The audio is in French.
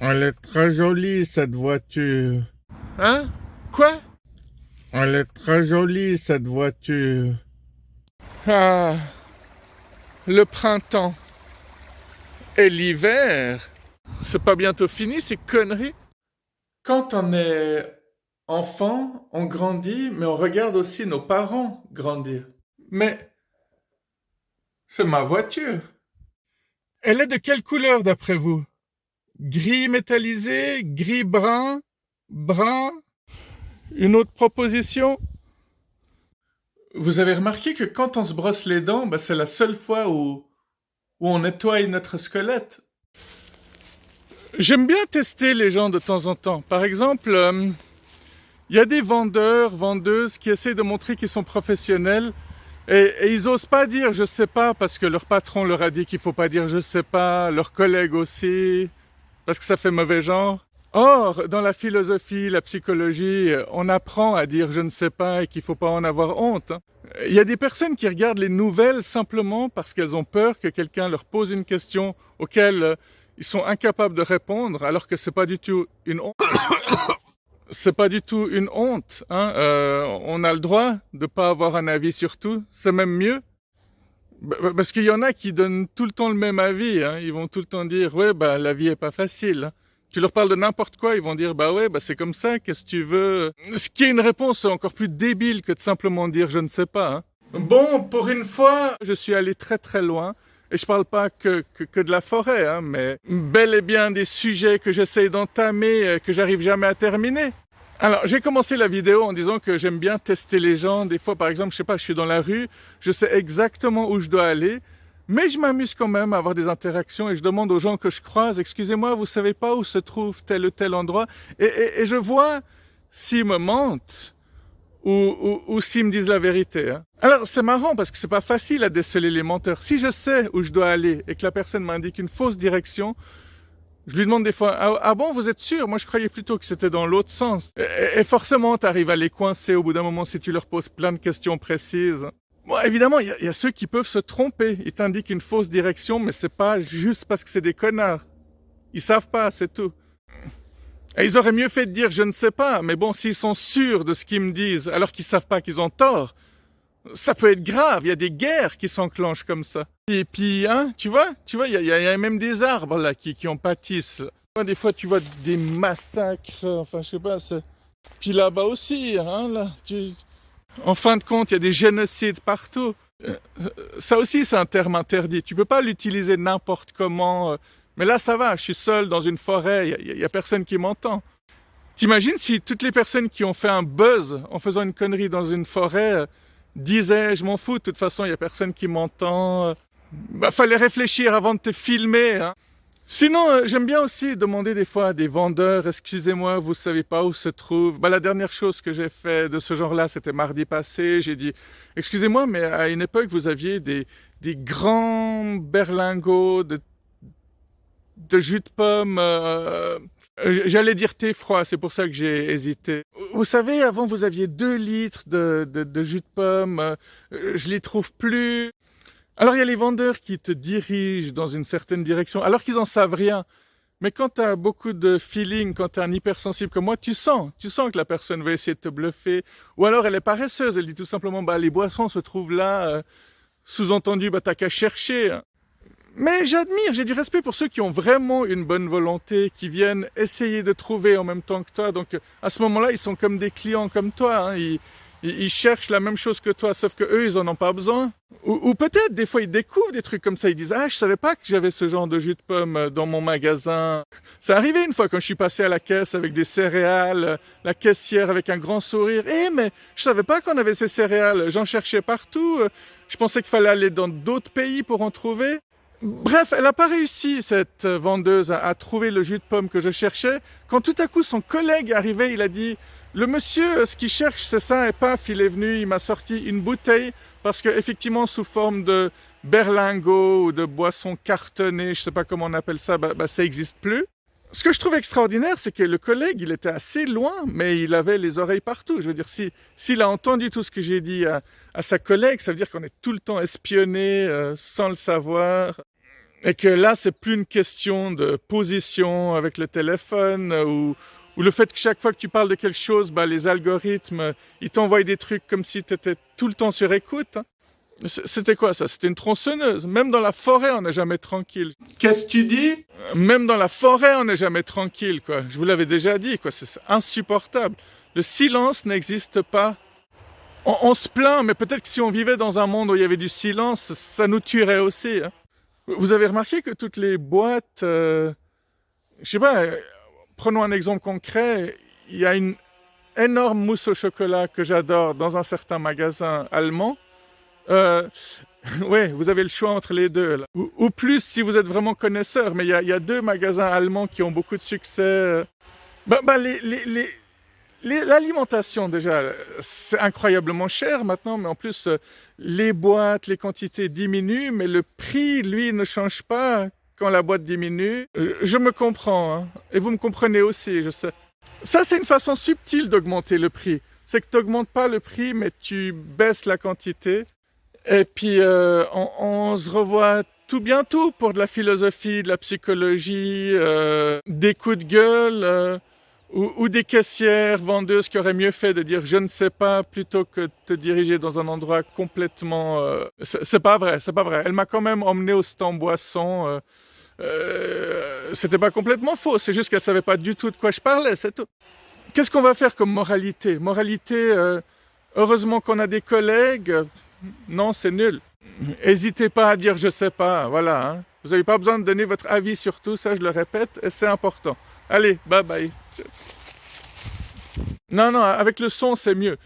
Elle est très jolie, cette voiture. Hein? Quoi? Elle est très jolie, cette voiture. Ah, le printemps et l'hiver. C'est pas bientôt fini, ces conneries? Quand on est enfant, on grandit, mais on regarde aussi nos parents grandir. Mais c'est ma voiture. Elle est de quelle couleur d'après vous? Gris métallisé, gris brun, brun? Une autre proposition? Vous avez remarqué que quand on se brosse les dents, c'est la seule fois où on nettoie notre squelette. J'aime bien tester les gens de temps en temps. Par exemple, il y a des vendeurs, vendeuses qui essaient de montrer qu'ils sont professionnels et ils osent pas dire je sais pas parce que leur patron leur a dit qu'il faut pas dire je sais pas, leurs collègues aussi, parce que ça fait mauvais genre. Or, dans la philosophie, la psychologie, on apprend à dire je ne sais pas et qu'il faut pas en avoir honte, hein. Il y a des personnes qui regardent les nouvelles simplement parce qu'elles ont peur que quelqu'un leur pose une question auquel ils sont incapables de répondre, alors que c'est pas du tout une honte. C'est pas du tout une honte, hein. On a le droit de pas avoir un avis sur tout. C'est même mieux. Parce qu'il y en a qui donnent tout le temps le même avis, hein. Ils vont tout le temps dire, ouais, la vie est pas facile, hein. Tu leur parles de n'importe quoi, ils vont dire, bah ouais, c'est comme ça, qu'est-ce que tu veux? Ce qui est une réponse encore plus débile que de simplement dire je ne sais pas, hein. Bon, pour une fois, je suis allé très très loin. Et je parle pas que de la forêt, hein, mais bel et bien des sujets que j'essaye d'entamer, que j'arrive jamais à terminer. Alors, j'ai commencé la vidéo en disant que j'aime bien tester les gens. Des fois, par exemple, je sais pas, je suis dans la rue, je sais exactement où je dois aller, mais je m'amuse quand même à avoir des interactions et je demande aux gens que je croise, excusez-moi, vous savez pas où se trouve tel ou tel endroit? Et je vois s'ils me mentent ou s'ils me disent la vérité, hein. Alors, c'est marrant parce que c'est pas facile à déceler les menteurs. Si je sais où je dois aller et que la personne m'indique une fausse direction, je lui demande des fois, ah bon, vous êtes sûr? Moi, je croyais plutôt que c'était dans l'autre sens. Et forcément, tu arrives à les coincer au bout d'un moment si tu leur poses plein de questions précises. Bon, évidemment, il y a ceux qui peuvent se tromper. Ils t'indiquent une fausse direction, mais c'est pas juste parce que c'est des connards. Ils savent pas, c'est tout. Et ils auraient mieux fait de dire je ne sais pas, mais bon, s'ils sont sûrs de ce qu'ils me disent, alors qu'ils savent pas qu'ils ont tort, ça peut être grave. Il y a des guerres qui s'enclenchent comme ça. Et puis, hein, il y a même des arbres là qui en pâtissent. Des fois, tu vois des massacres, enfin, je sais pas. Puis là-bas aussi, hein, là. En fin de compte, il y a des génocides partout. Euh, Ça aussi, c'est un terme interdit. Tu peux pas l'utiliser n'importe comment. Mais là, ça va. Je suis seul dans une forêt. Il y a personne qui m'entend. T'imagines si toutes les personnes qui ont fait un buzz en faisant une connerie dans une forêt disaient je m'en fous, de toute façon, il y a personne qui m'entend. Fallait réfléchir avant de te filmer, hein. Sinon, j'aime bien aussi demander des fois à des vendeurs, excusez-moi, vous savez pas où se trouve. La dernière chose que j'ai fait de ce genre-là, c'était mardi passé. J'ai dit, excusez-moi, mais à une époque, vous aviez des grands berlingots de jus de pomme. J'allais dire thé froid, c'est pour ça que j'ai hésité. Vous savez, avant, vous aviez 2 litres de jus de pomme. Je les trouve plus. Alors, il y a les vendeurs qui te dirigent dans une certaine direction, alors qu'ils en savent rien. Mais quand tu as beaucoup de feeling, quand tu es un hypersensible comme moi, tu sens que la personne va essayer de te bluffer. Ou alors elle est paresseuse, elle dit tout simplement, les boissons se trouvent là, sous-entendu, t'as qu'à chercher, hein. Mais j'admire, j'ai du respect pour ceux qui ont vraiment une bonne volonté, qui viennent essayer de trouver en même temps que toi. Donc à ce moment-là, ils sont comme des clients comme toi, hein. Ils cherchent la même chose que toi, sauf que eux, ils en ont pas besoin. Ou peut-être des fois ils découvrent des trucs comme ça. Ils disent je savais pas que j'avais ce genre de jus de pomme dans mon magasin. C'est arrivé une fois quand je suis passé à la caisse avec des céréales, la caissière avec un grand sourire. Mais je savais pas qu'on avait ces céréales. J'en cherchais partout. Je pensais qu'il fallait aller dans d'autres pays pour en trouver. Bref, elle n'a pas réussi, cette vendeuse, à trouver le jus de pomme que je cherchais. Quand tout à coup, son collègue arrivait, il a dit « Le monsieur, ce qu'il cherche, c'est ça. » Et paf, il est venu, il m'a sorti une bouteille, parce que effectivement, sous forme de berlingot ou de boisson cartonnée, je sais pas comment on appelle ça, ça n'existe plus. Ce que je trouve extraordinaire, c'est que le collègue, il était assez loin, mais il avait les oreilles partout. Je veux dire, s'il a entendu tout ce que j'ai dit à sa collègue, ça veut dire qu'on est tout le temps espionné sans le savoir. Et que là, c'est plus une question de position avec le téléphone ou le fait que chaque fois que tu parles de quelque chose, bah, les algorithmes, ils t'envoient des trucs comme si tu étais tout le temps sur écoute. Hein. C'était quoi ça? C'était une tronçonneuse. Même dans la forêt, on n'est jamais tranquille. Qu'est-ce que tu dis? Même dans la forêt, on n'est jamais tranquille, quoi. Je vous l'avais déjà dit, quoi. C'est insupportable. Le silence n'existe pas. On se plaint, mais peut-être que si on vivait dans un monde où il y avait du silence, ça nous tuerait aussi. Hein. Vous avez remarqué que toutes les boîtes, je sais pas, prenons un exemple concret, il y a une énorme mousse au chocolat que j'adore dans un certain magasin allemand. Ouais, vous avez le choix entre les deux. Là. Ou plus si vous êtes vraiment connaisseur, mais il y a deux magasins allemands qui ont beaucoup de succès. L'alimentation déjà, c'est incroyablement cher maintenant, mais en plus, les boîtes, les quantités diminuent, mais le prix, lui, ne change pas quand la boîte diminue. Je me comprends, hein, et vous me comprenez aussi, je sais. Ça, c'est une façon subtile d'augmenter le prix. C'est que tu n'augmentes pas le prix, mais tu baisses la quantité. Et puis, on se revoit tout bientôt pour de la philosophie, de la psychologie, des coups de gueule, ou des caissières, vendeuses qui auraient mieux fait de dire je ne sais pas plutôt que de te diriger dans un endroit complètement... c'est pas vrai, c'est pas vrai. Elle m'a quand même emmené au stand boisson. C'était pas complètement faux, c'est juste qu'elle savait pas du tout de quoi je parlais, c'est tout. Qu'est-ce qu'on va faire comme moralité? Moralité, heureusement qu'on a des collègues. Non, c'est nul. N'hésitez pas à dire je sais pas, voilà. Hein. Vous n'avez pas besoin de donner votre avis sur tout, ça je le répète, et c'est important. Allez, bye bye. Non, non, avec le son c'est mieux.